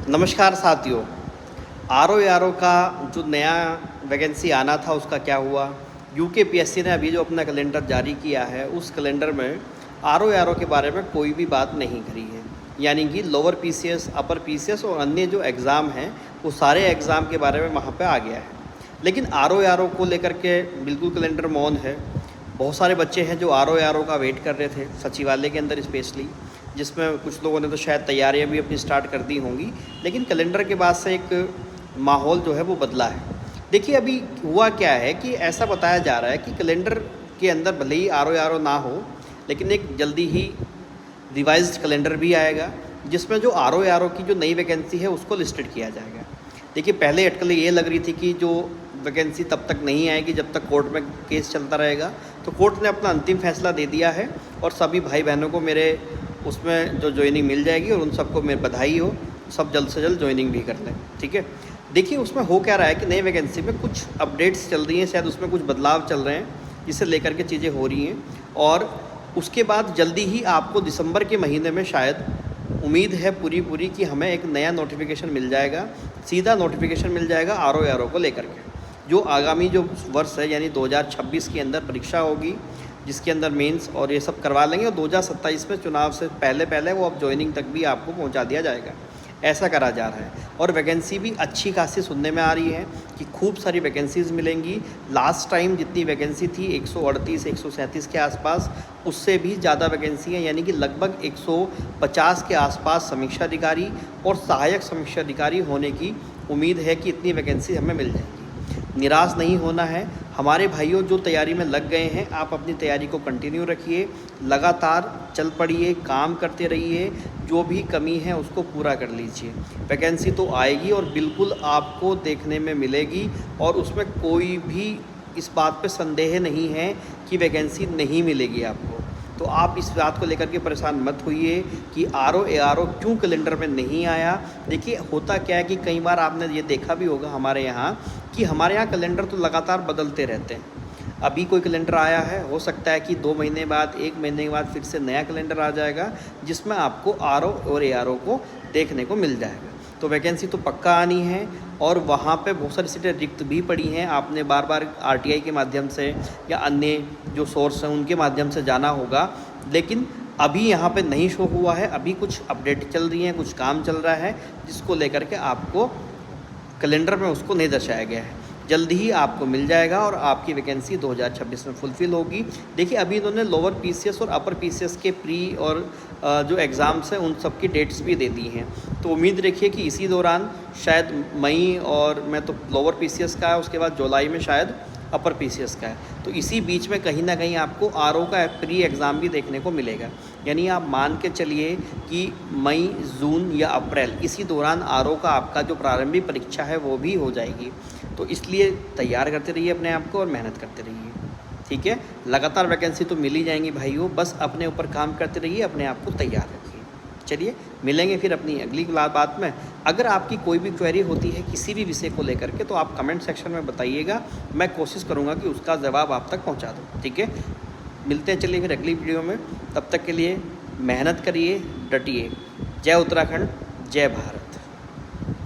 नमस्कार साथियों। R O का जो नया वैकेंसी आना था उसका क्या हुआ? यूकेपीएससी ने अभी जो अपना कैलेंडर जारी किया है उस कैलेंडर में आर ओ के बारे में कोई भी बात नहीं करी है। यानी कि लोअर पीसीएस, अपर पीसीएस और अन्य जो एग्ज़ाम हैं वो सारे एग्ज़ाम के बारे में वहाँ पे आ गया है। लेकिन आर ओ को लेकर के बिल्कुल कैलेंडर मौन है। बहुत सारे बच्चे हैं जो आर ओ का वेट कर रहे थे सचिवालय के अंदर स्पेशली, जिसमें कुछ लोगों ने तो शायद तैयारियां भी अपनी स्टार्ट कर दी होंगी। लेकिन कैलेंडर के बाद से एक माहौल जो है वो बदला है। देखिए अभी हुआ क्या है कि ऐसा बताया जा रहा है कि कैलेंडर के अंदर भले ही आर ओ ना हो, लेकिन एक जल्दी ही रिवाइज्ड कैलेंडर भी आएगा जिसमें जो आर ओ की जो नई वैकेंसी है उसको लिस्टेड किया जाएगा। देखिए पहले अटकलें ये लग रही थी कि जो वैकेंसी तब तक नहीं आएगी जब तक कोर्ट में केस चलता रहेगा। तो कोर्ट ने अपना अंतिम फैसला दे दिया है और सभी भाई बहनों को मेरे उसमें जो ज्वाइनिंग मिल जाएगी और उन सबको मेरी बधाई हो, सब जल्द से जल्द ज्वाइनिंग भी कर लें। ठीक है, देखिए उसमें हो क्या रहा है कि नई वैकेंसी में कुछ अपडेट्स चल रही हैं, शायद उसमें कुछ बदलाव चल रहे हैं जिसे लेकर के चीज़ें हो रही हैं। और उसके बाद जल्दी ही आपको दिसंबर के महीने में शायद उम्मीद है पूरी कि हमें एक नया नोटिफिकेशन मिल जाएगा, सीधा नोटिफिकेशन मिल जाएगा आर ओ को लेकर के। जो आगामी जो वर्ष है यानी 2026 के अंदर परीक्षा होगी जिसके अंदर मेंस और ये सब करवा लेंगे और 2027 में चुनाव से पहले वो अब ज्वाइनिंग तक भी आपको पहुंचा दिया जाएगा, ऐसा करा जा रहा है। और वैकेंसी भी अच्छी खासी सुनने में आ रही है कि खूब सारी वैकेंसीज़ मिलेंगी। लास्ट टाइम जितनी वैकेंसी थी 138 137 के आसपास, उससे भी ज़्यादा वैकेंसी है, यानी कि लगभग 150 के आसपास समीक्षा अधिकारी और सहायक समीक्षा अधिकारी होने की उम्मीद है कि इतनी वैकेंसी हमें मिल जाएगी। निराश नहीं होना है। हमारे भाइयों जो तैयारी में लग गए हैं, आप अपनी तैयारी को कंटिन्यू रखिए, लगातार चल पड़िए, काम करते रहिए, जो भी कमी है उसको पूरा कर लीजिए। वैकेंसी तो आएगी और बिल्कुल आपको देखने में मिलेगी और उसमें कोई भी इस बात पे संदेह नहीं है कि वैकेंसी नहीं मिलेगी आपको। तो आप इस बात को लेकर के परेशान मत होइए कि आर ओ क्यों कैलेंडर में नहीं आया। देखिए होता क्या है कि कई बार आपने ये देखा भी होगा हमारे यहाँ कि हमारे यहाँ कैलेंडर तो लगातार बदलते रहते हैं। अभी कोई कैलेंडर आया है, हो सकता है कि 2 महीने बाद, 1 महीने के बाद फिर से नया कैलेंडर आ जाएगा जिसमें आपको आर ओ और ए आर ओ को देखने को मिल जाएगा। तो वैकेंसी तो पक्का आनी है और वहाँ पे बहुत सारी सीटें रिक्त भी पड़ी हैं। आपने बार बार आरटीआई के माध्यम से या अन्य जो सोर्स हैं उनके माध्यम से जाना होगा, लेकिन अभी यहाँ पे नहीं शो हुआ है। अभी कुछ अपडेट चल रही हैं, कुछ काम चल रहा है जिसको लेकर के आपको कैलेंडर में उसको नहीं दर्शाया गया है। जल्दी ही आपको मिल जाएगा और आपकी वैकेंसी 2026 में फुलफ़िल होगी। देखिए अभी इन्होंने लोअर पीसीएस और अपर पीसीएस के प्री और जो एग्ज़ाम्स हैं उन सब की डेट्स भी दे दी हैं। तो उम्मीद रखिए कि इसी दौरान शायद मई और मैं तो लोअर पीसीएस का है, उसके बाद जुलाई में शायद अपर पीसीएस का है। तो इसी बीच में कहीं ना कहीं आपको आर ओ का प्री एग्ज़ाम भी देखने को मिलेगा। यानी आप मान के चलिए कि मई, जून या अप्रैल, इसी दौरान आर ओ का आपका जो प्रारंभिक परीक्षा है वो भी हो जाएगी। तो इसलिए तैयार करते रहिए अपने आप को और मेहनत करते रहिए। ठीक है, लगातार वैकेंसी तो मिल ही जाएंगी भाइयों, बस अपने ऊपर काम करते रहिए, अपने आप को तैयार रखिए। चलिए मिलेंगे फिर अपनी अगली बात में। अगर आपकी कोई भी क्वेरी होती है किसी भी विषय को लेकर के तो आप कमेंट सेक्शन में बताइएगा, मैं कोशिश करूँगा कि उसका जवाब आप तक पहुँचा दूँ। ठीक है, मिलते हैं चलिए फिर अगली वीडियो में। तब तक के लिए मेहनत करिए, डटिए। जय उत्तराखंड, जय भारत।